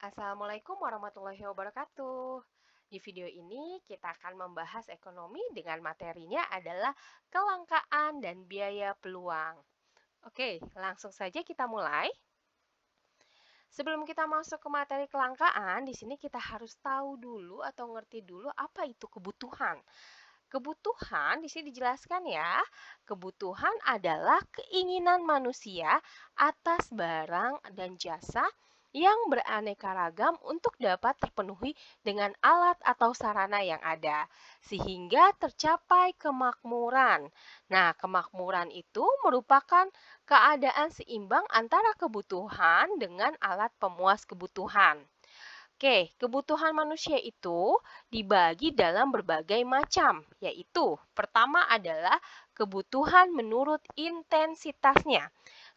Assalamualaikum warahmatullahi wabarakatuh. Di video ini kita akan membahas ekonomi dengan materinya adalah kelangkaan dan biaya peluang. Oke, langsung saja kita mulai. Sebelum kita masuk ke materi kelangkaan, di sini kita harus tahu dulu atau ngerti dulu apa itu kebutuhan. Kebutuhan di sini dijelaskan ya. Kebutuhan adalah keinginan manusia atas barang dan jasa yang beraneka ragam untuk dapat terpenuhi dengan alat atau sarana yang ada, sehingga tercapai kemakmuran. Nah, kemakmuran itu merupakan keadaan seimbang antara kebutuhan dengan alat pemuas kebutuhan. Oke, kebutuhan manusia itu dibagi dalam berbagai macam, yaitu pertama adalah kebutuhan menurut intensitasnya.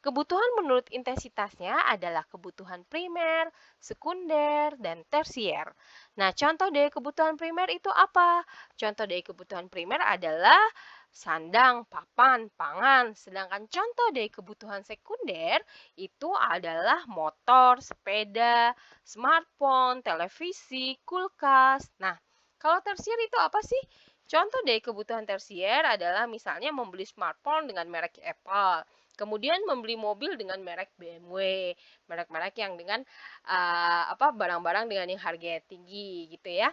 Kebutuhan menurut intensitasnya adalah kebutuhan primer, sekunder, dan tersier. Nah, contoh dari kebutuhan primer itu apa? Contoh dari kebutuhan primer adalah sandang, papan, pangan. Sedangkan contoh dari kebutuhan sekunder itu adalah motor, sepeda, smartphone, televisi, kulkas. Nah, kalau tersier itu apa sih? Contoh dari kebutuhan tersier adalah misalnya membeli smartphone dengan merek Apple, kemudian membeli mobil dengan merek BMW, merek-merek yang dengan barang-barang dengan yang harganya tinggi gitu ya.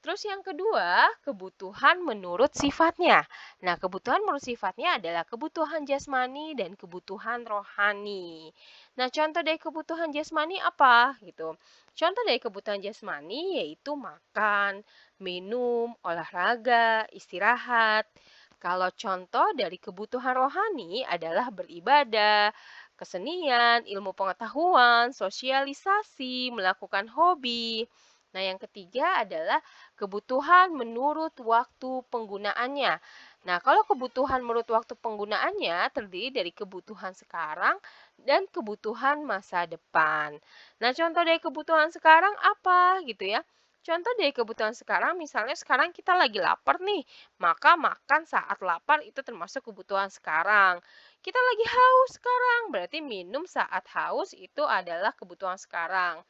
Terus yang kedua, kebutuhan menurut sifatnya. Nah, kebutuhan menurut sifatnya adalah kebutuhan jasmani dan kebutuhan rohani. Nah, contoh dari kebutuhan jasmani apa gitu? Contoh dari kebutuhan jasmani yaitu makan, minum, olahraga, istirahat. Kalau contoh dari kebutuhan rohani adalah beribadah, kesenian, ilmu pengetahuan, sosialisasi, melakukan hobi. Nah, yang ketiga adalah kebutuhan menurut waktu penggunaannya. Nah, kalau kebutuhan menurut waktu penggunaannya terdiri dari kebutuhan sekarang dan kebutuhan masa depan. Nah, contoh dari kebutuhan sekarang apa gitu ya? Contoh dari kebutuhan sekarang, misalnya sekarang kita lagi lapar nih, maka makan saat lapar itu termasuk kebutuhan sekarang. Kita lagi haus sekarang, berarti minum saat haus itu adalah kebutuhan sekarang.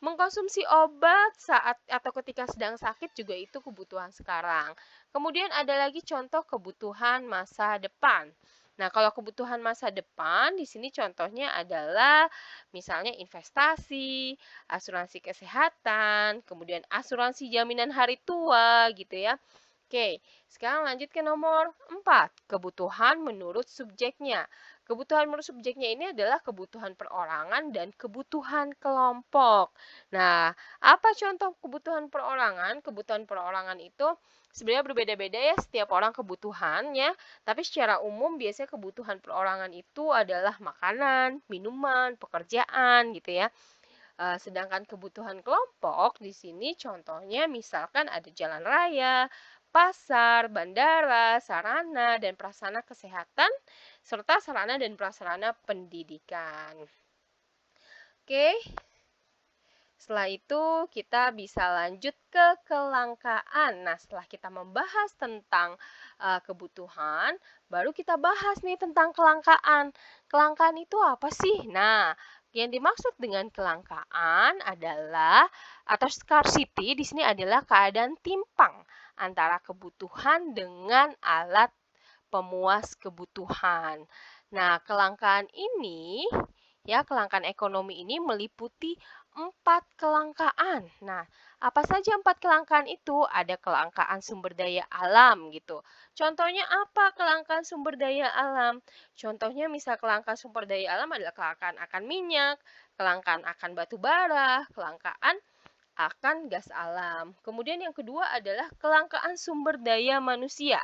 Mengkonsumsi obat saat atau ketika sedang sakit juga itu kebutuhan sekarang. Kemudian ada lagi contoh kebutuhan masa depan. Nah, kalau kebutuhan masa depan di sini contohnya adalah misalnya investasi, asuransi kesehatan, kemudian asuransi jaminan hari tua gitu ya. Oke, sekarang lanjut ke nomor 4, kebutuhan menurut subjeknya. Kebutuhan menurut subjeknya ini adalah kebutuhan perorangan dan kebutuhan kelompok. Nah, apa contoh kebutuhan perorangan? Kebutuhan perorangan itu sebenarnya berbeda-beda ya setiap orang kebutuhannya, tapi secara umum biasanya kebutuhan perorangan itu adalah makanan, minuman, pekerjaan gitu ya. Sedangkan kebutuhan kelompok di sini contohnya misalkan ada jalan raya, pasar, bandara, sarana dan prasarana kesehatan, serta sarana dan prasarana pendidikan. Oke, setelah itu kita bisa lanjut ke kelangkaan. Nah, setelah kita membahas tentang kebutuhan, baru kita bahas nih tentang kelangkaan. Kelangkaan itu apa sih? Nah, yang dimaksud dengan kelangkaan adalah atau scarcity di sini adalah keadaan timpang antara kebutuhan dengan alat pemuas kebutuhan. Nah, kelangkaan ini kelangkaan ekonomi ini meliputi 4 kelangkaan. Nah, apa saja 4 kelangkaan itu? Ada kelangkaan sumber daya alam gitu. Contohnya apa kelangkaan sumber daya alam? Contohnya misal kelangkaan sumber daya alam adalah kelangkaan akan minyak, kelangkaan akan batu bara, kelangkaan akan gas alam. Kemudian yang kedua adalah kelangkaan sumber daya manusia.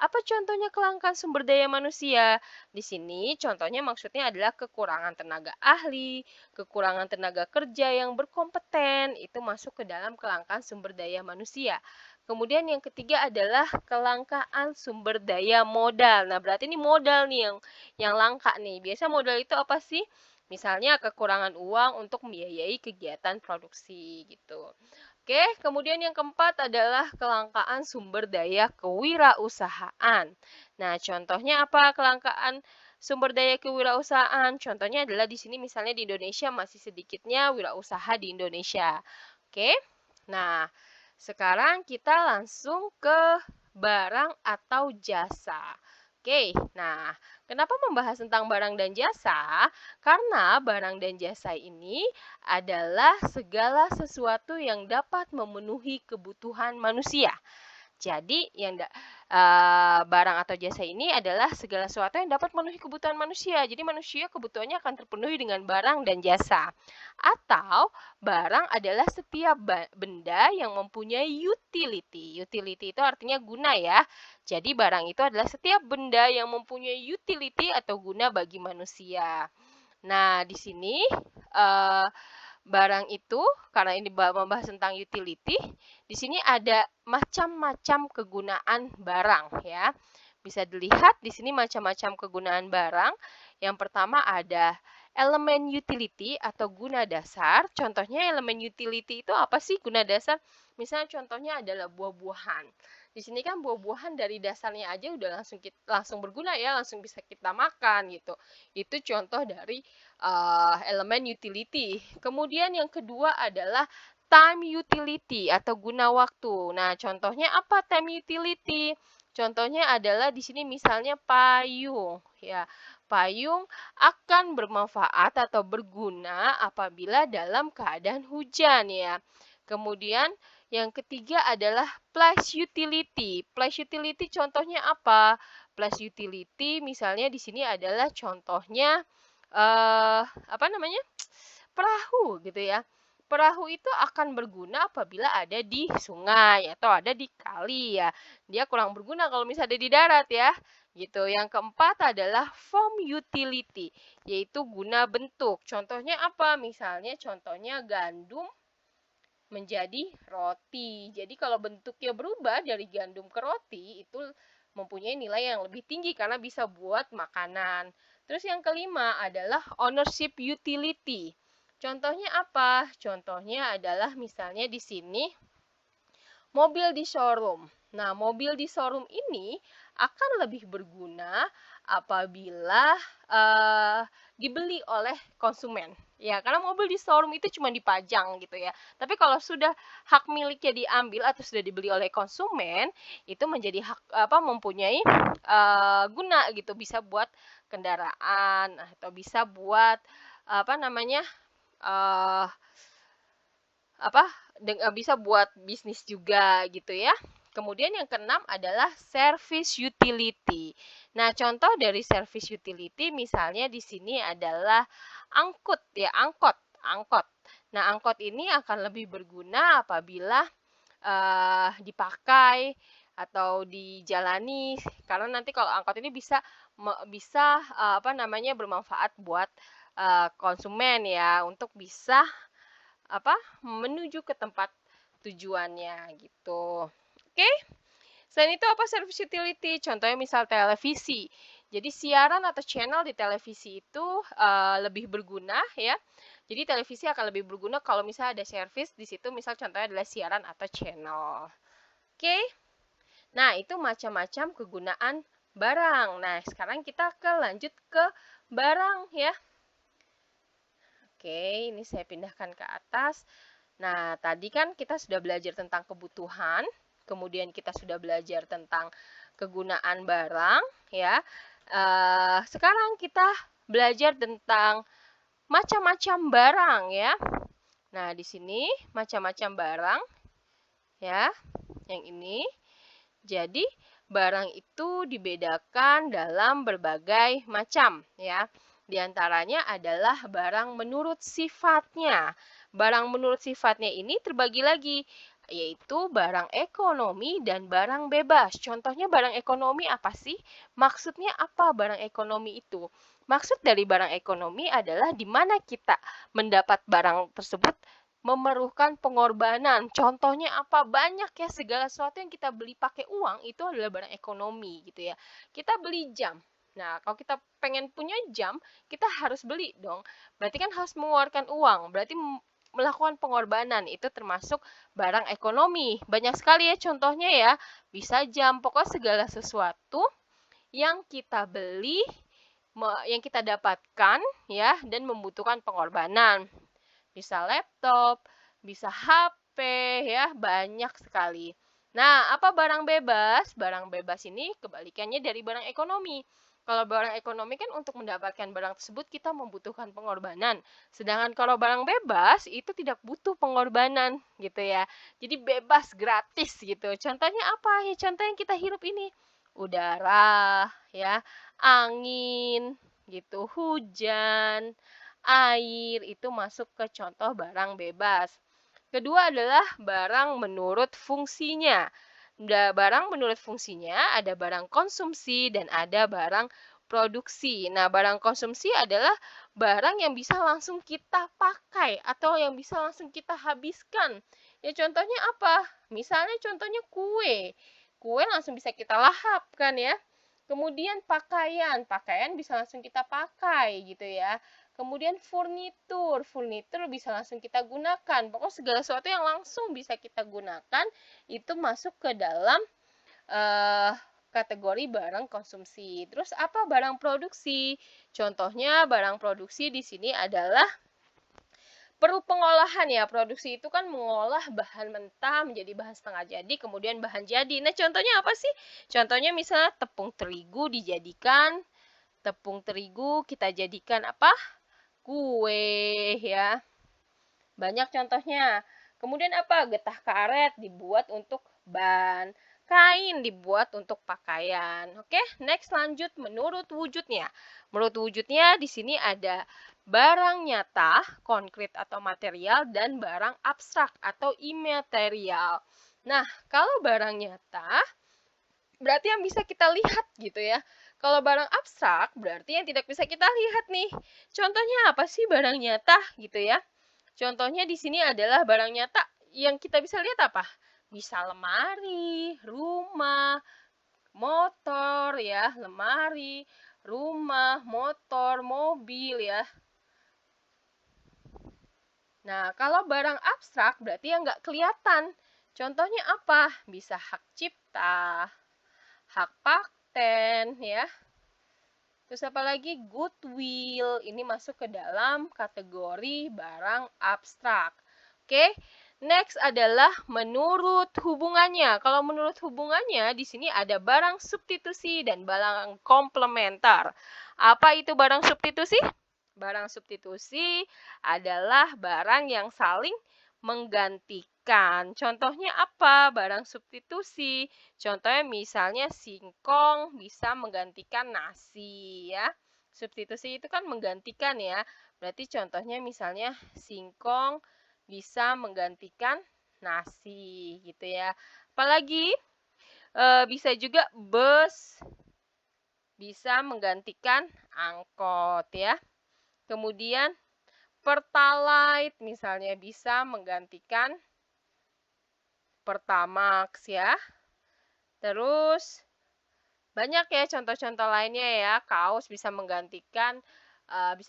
Apa contohnya kelangkaan sumber daya manusia? Di sini contohnya maksudnya adalah kekurangan tenaga ahli, kekurangan tenaga kerja yang berkompeten, itu masuk ke dalam kelangkaan sumber daya manusia. Kemudian yang ketiga adalah kelangkaan sumber daya modal. Nah, berarti ini modal nih yang langka nih. Biasa modal itu apa sih? Misalnya kekurangan uang untuk membiayai kegiatan produksi gitu. Oke, kemudian yang keempat adalah kelangkaan sumber daya kewirausahaan. Nah, contohnya apa kelangkaan sumber daya kewirausahaan. Contohnya adalah di sini misalnya di Indonesia masih sedikitnya wirausaha di Indonesia. Oke. Nah, sekarang kita langsung ke barang atau jasa. Oke. Nah, kenapa membahas tentang barang dan jasa? Karena barang dan jasa ini adalah segala sesuatu yang dapat memenuhi kebutuhan manusia. Jadi, barang atau jasa ini adalah segala sesuatu yang dapat memenuhi kebutuhan manusia. Jadi, manusia kebutuhannya akan terpenuhi dengan barang dan jasa. Atau, barang adalah setiap benda yang mempunyai utility. Utility itu artinya guna ya. Jadi, barang itu adalah setiap benda yang mempunyai utility atau guna bagi manusia. Nah, di sini barang itu, karena ini membahas tentang utility, di sini ada macam-macam kegunaan barang ya. Bisa dilihat di sini macam-macam kegunaan barang. Yang pertama ada elemen utility atau guna dasar. Contohnya elemen utility itu apa sih guna dasar? Misalnya contohnya adalah buah-buahan. Di sini kan buah-buahan dari dasarnya aja udah langsung berguna ya, langsung bisa kita makan gitu. Itu contoh dari elemen utility. Kemudian yang kedua adalah time utility atau guna waktu. Nah, contohnya apa time utility? Contohnya adalah di sini misalnya payung ya. Payung akan bermanfaat atau berguna apabila dalam keadaan hujan ya. Kemudian yang ketiga adalah place utility. Place utility contohnya apa? Place utility misalnya di sini adalah contohnya perahu gitu ya. Perahu itu akan berguna apabila ada di sungai atau ada di kali ya. Dia kurang berguna kalau misalnya ada di darat ya. Gitu. Yang keempat adalah form utility, yaitu guna bentuk. Contohnya apa? Misalnya contohnya gandum menjadi roti. Jadi kalau bentuknya berubah dari gandum ke roti itu mempunyai nilai yang lebih tinggi karena bisa buat makanan. Terus yang kelima adalah ownership utility. Contohnya apa? Contohnya adalah misalnya di sini mobil di showroom. Nah, mobil di showroom ini akan lebih berguna apabila dibeli oleh konsumen. Ya, karena mobil di showroom itu cuma dipajang gitu ya. Tapi kalau sudah hak miliknya diambil atau sudah dibeli oleh konsumen, itu menjadi mempunyai guna gitu, bisa buat kendaraan atau bisa buat bisa buat bisnis juga gitu ya. Kemudian yang keenam adalah service utility. Nah, contoh dari service utility misalnya di sini adalah angkut. Nah, angkot ini akan lebih berguna apabila dipakai atau dijalani karena nanti kalau angkot ini bisa bermanfaat buat konsumen ya untuk bisa menuju ke tempat tujuannya gitu. Oke. Selain itu apa service utility? Contohnya misal televisi. Jadi siaran atau channel di televisi itu lebih berguna ya. Jadi televisi akan lebih berguna kalau misalnya ada service di situ, misal contohnya adalah siaran atau channel. Oke. Nah, itu macam-macam kegunaan barang. Nah, sekarang kita lanjut ke barang ya. Oke, ini saya pindahkan ke atas. Nah, tadi kan kita sudah belajar tentang kebutuhan, kemudian kita sudah belajar tentang kegunaan barang, ya. Sekarang kita belajar tentang macam-macam barang, ya. Nah, di sini macam-macam barang, ya. Yang ini. Jadi, barang itu dibedakan dalam berbagai macam, ya. Di antaranya adalah barang menurut sifatnya. Barang menurut sifatnya ini terbagi lagi, yaitu barang ekonomi dan barang bebas. Contohnya barang ekonomi apa sih? Maksudnya apa barang ekonomi itu? Maksud dari barang ekonomi adalah di mana kita mendapat barang tersebut memerlukan pengorbanan. Contohnya apa? Banyak ya, segala sesuatu yang kita beli pakai uang itu adalah barang ekonomi gitu ya. Kita beli jam. Nah, kalau kita pengen punya jam, kita harus beli dong. Berarti kan harus mengeluarkan uang. Berarti melakukan pengorbanan. Itu termasuk barang ekonomi. Banyak sekali ya contohnya ya. Bisa jam, pokoknya segala sesuatu yang kita beli yang kita dapatkan ya dan membutuhkan pengorbanan. Bisa laptop, bisa HP ya, banyak sekali. Nah, apa barang bebas? Barang bebas ini kebalikannya dari barang ekonomi. Kalau barang ekonomi kan untuk mendapatkan barang tersebut kita membutuhkan pengorbanan. Sedangkan kalau barang bebas itu tidak butuh pengorbanan gitu ya. Jadi bebas, gratis gitu. Contohnya apa? Ya contoh yang kita hirup ini. Udara, ya, angin, gitu, hujan, air, itu masuk ke contoh barang bebas. Kedua adalah barang menurut fungsinya. Barang menurut fungsinya ada barang konsumsi dan ada barang produksi. Nah, barang konsumsi adalah barang yang bisa langsung kita pakai atau yang bisa langsung kita habiskan. Ya contohnya apa? Misalnya contohnya kue. Kue langsung bisa kita lahap kan ya. Kemudian pakaian, pakaian bisa langsung kita pakai gitu ya. Kemudian furnitur bisa langsung kita gunakan. Pokoknya segala sesuatu yang langsung bisa kita gunakan itu masuk ke dalam kategori barang konsumsi. Terus apa barang produksi? Contohnya barang produksi di sini adalah perlu pengolahan ya. Produksi itu kan mengolah bahan mentah menjadi bahan setengah jadi, kemudian bahan jadi. Nah, contohnya apa sih? Contohnya misalnya tepung terigu kita jadikan apa? Kue ya. Banyak contohnya. Kemudian apa? Getah karet dibuat untuk ban. Kain dibuat untuk pakaian. Oke, next lanjut menurut wujudnya. Menurut wujudnya di sini ada barang nyata, konkret atau material, dan barang abstrak atau imaterial. Nah, kalau barang nyata, berarti yang bisa kita lihat gitu ya. Kalau barang abstrak, berarti yang tidak bisa kita lihat nih. Contohnya apa sih barang nyata gitu ya? Contohnya di sini adalah barang nyata yang kita bisa lihat apa? Bisa lemari, rumah, motor ya, lemari, rumah, motor, mobil ya. Nah, kalau barang abstrak berarti yang nggak kelihatan. Contohnya apa? Bisa hak cipta, hak paten ya. Terus apa lagi? Goodwill. Ini masuk ke dalam kategori barang abstrak. Oke. Next adalah menurut hubungannya. Kalau menurut hubungannya, di sini ada barang substitusi dan barang komplementer. Apa itu barang substitusi? Barang substitusi adalah barang yang saling menggantikan. Contohnya apa? Barang substitusi. Contohnya misalnya singkong bisa menggantikan nasi ya. Substitusi itu kan menggantikan ya. Berarti contohnya misalnya singkong bisa menggantikan nasi gitu ya. Apalagi bisa juga bus bisa menggantikan angkot ya. Kemudian Pertalite misalnya bisa menggantikan Pertamax ya. Terus banyak ya contoh-contoh lainnya ya. Kaos bisa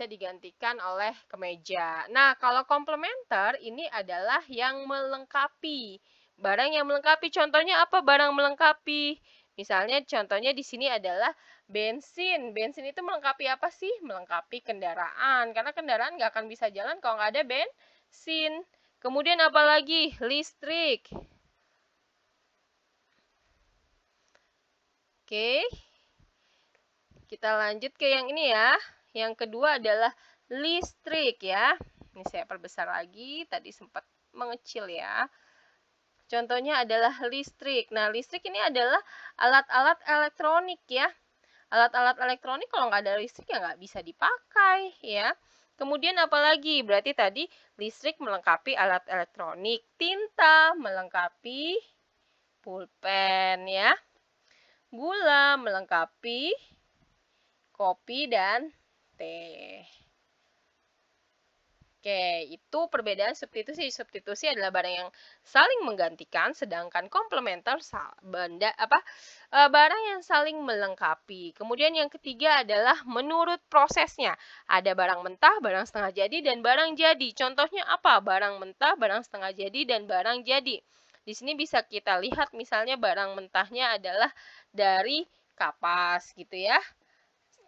digantikan oleh kemeja. Nah, kalau komplementer ini adalah yang melengkapi. Barang yang melengkapi, contohnya apa barang melengkapi? Misalnya contohnya di sini adalah bensin. Bensin itu melengkapi apa sih? Melengkapi kendaraan. Karena kendaraan nggak akan bisa jalan kalau nggak ada bensin. Kemudian apa lagi? Listrik. Oke. Kita lanjut ke yang ini ya. Yang kedua adalah listrik ya. Ini saya perbesar lagi. Tadi sempat mengecil ya. Contohnya adalah listrik. Nah, listrik ini adalah alat-alat elektronik ya. Alat-alat elektronik kalau nggak ada listrik ya nggak bisa dipakai ya. Kemudian apalagi? Berarti tadi listrik melengkapi alat elektronik. Tinta melengkapi pulpen ya. Gula melengkapi kopi dan teh. Oke, itu perbedaan substitusi. Substitusi adalah barang yang saling menggantikan, sedangkan komplementer barang yang saling melengkapi. Kemudian yang ketiga adalah menurut prosesnya. Ada barang mentah, barang setengah jadi, dan barang jadi. Contohnya apa? Barang mentah, barang setengah jadi, dan barang jadi. Di sini bisa kita lihat misalnya barang mentahnya adalah dari kapas gitu ya.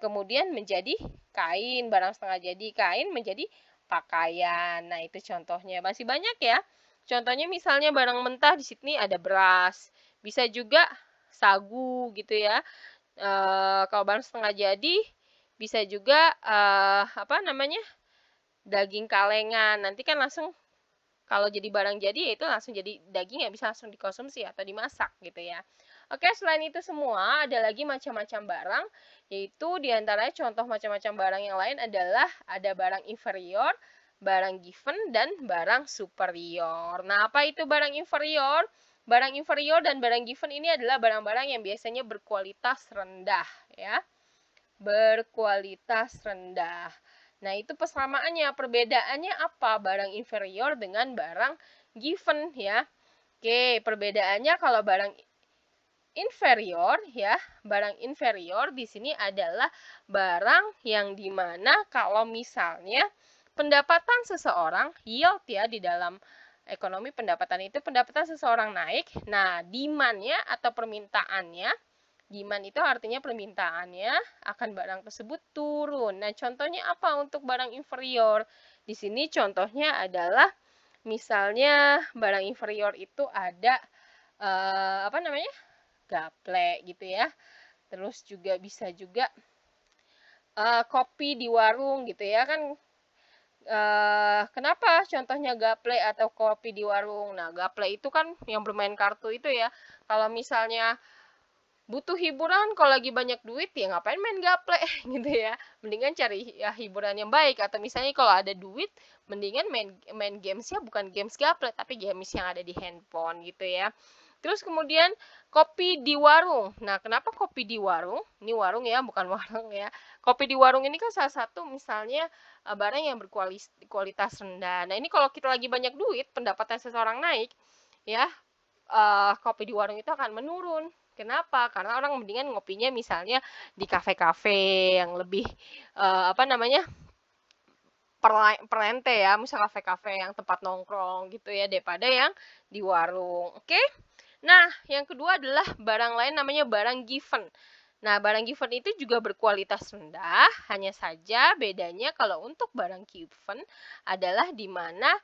kemudian menjadi kain, barang setengah jadi kain menjadi pakaian. Nah, itu contohnya. Masih banyak ya. Contohnya misalnya barang mentah di sini ada beras, bisa juga sagu gitu ya. Kalau barang setengah jadi bisa juga apa namanya? Daging kalengan. Nanti kan langsung kalau jadi barang jadi ya itu langsung jadi daging, ya bisa langsung dikonsumsi atau dimasak gitu ya. Oke, selain itu semua ada lagi macam-macam barang, yaitu diantaranya contoh macam-macam barang yang lain adalah ada barang inferior, barang given, dan barang superior. Nah, apa itu barang inferior? Barang inferior dan barang given ini adalah barang-barang yang biasanya berkualitas rendah ya. Berkualitas rendah. Nah, itu persamaannya. Perbedaannya apa? Barang inferior dengan barang given ya. Oke, perbedaannya kalau barang inferior ya, barang inferior di sini adalah barang yang dimana kalau misalnya pendapatan seseorang, yield ya di dalam ekonomi pendapatan itu pendapatan seseorang naik, nah demand-nya atau permintaannya, demand itu artinya permintaannya akan barang tersebut turun. Nah, contohnya apa untuk barang inferior? Di sini contohnya adalah misalnya barang inferior itu ada apa namanya? Gaple gitu ya. Terus juga bisa juga kopi di warung gitu ya kan. Kenapa contohnya gaple atau kopi di warung? Nah, gaple itu kan yang bermain kartu itu ya. Kalau misalnya butuh hiburan, kalau lagi banyak duit ya ngapain main gaple gitu ya. Mendingan cari ya hiburan yang baik, atau misalnya kalau ada duit mendingan main gamesnya bukan games gaple tapi games yang ada di handphone gitu ya. Terus kemudian kopi di warung. Nah, kenapa kopi di warung? Ini warung ya, bukan warung ya. Kopi di warung ini kan salah satu misalnya barang yang berkualitas rendah. Nah, ini kalau kita lagi banyak duit, pendapatan seseorang naik, ya kopi di warung itu akan menurun. Kenapa? Karena orang mendingan ngopinya misalnya di kafe-kafe yang lebih apa namanya perlente ya, misal kafe-kafe yang tempat nongkrong gitu ya, daripada yang di warung. Oke? Nah, yang kedua adalah barang lain namanya barang given. Nah, barang given itu juga berkualitas rendah, hanya saja bedanya kalau untuk barang given adalah di mana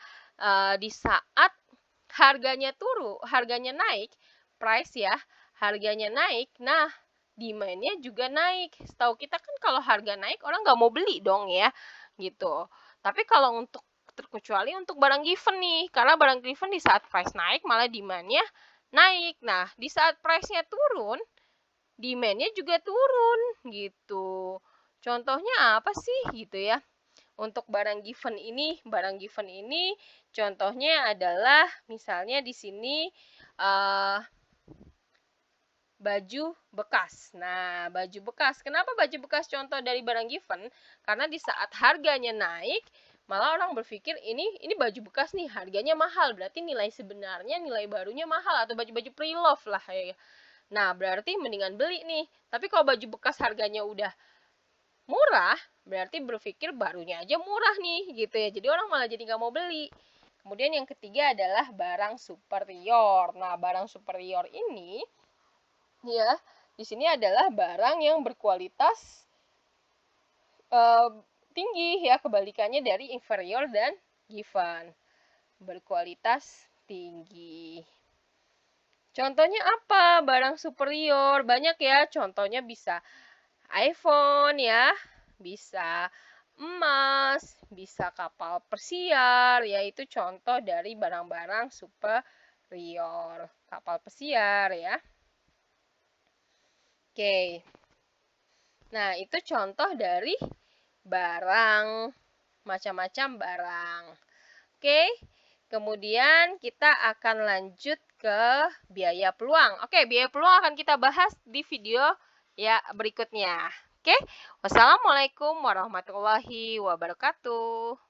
di saat harganya harganya naik, price ya, harganya naik, nah demand-nya juga naik. Setahu kita kan kalau harga naik orang nggak mau beli dong ya, gitu. Tapi kalau untuk terkecuali untuk barang given nih, karena barang given di saat price naik malah demand-nya naik. Nah, di saat price-nya turun, demand-nya juga turun gitu. Contohnya apa sih gitu ya? Untuk barang given ini contohnya adalah misalnya di sini baju bekas. Nah, baju bekas. Kenapa baju bekas contoh dari barang given? Karena di saat harganya naik, malah orang berpikir ini baju bekas nih, harganya mahal. Berarti nilai sebenarnya, nilai barunya mahal, atau baju-baju pre-love lah ya. Nah, berarti mendingan beli nih. Tapi kalau baju bekas harganya udah murah, berarti berpikir barunya aja murah nih gitu ya. Jadi orang malah jadi nggak mau beli. Kemudian yang ketiga adalah barang superior. Nah, barang superior ini ya di sini adalah barang yang berkualitas tinggi ya, kebalikannya dari inferior dan given. Berkualitas tinggi. Contohnya apa? Barang superior. Banyak ya, contohnya bisa iPhone ya, bisa emas, bisa kapal pesiar, yaitu contoh dari barang-barang superior. Kapal pesiar ya. Oke. Nah, itu contoh dari barang, macam-macam barang. Oke. Kemudian kita akan lanjut ke biaya peluang. Oke, biaya peluang akan kita bahas di video ya berikutnya. Oke, wassalamualaikum warahmatullahi wabarakatuh.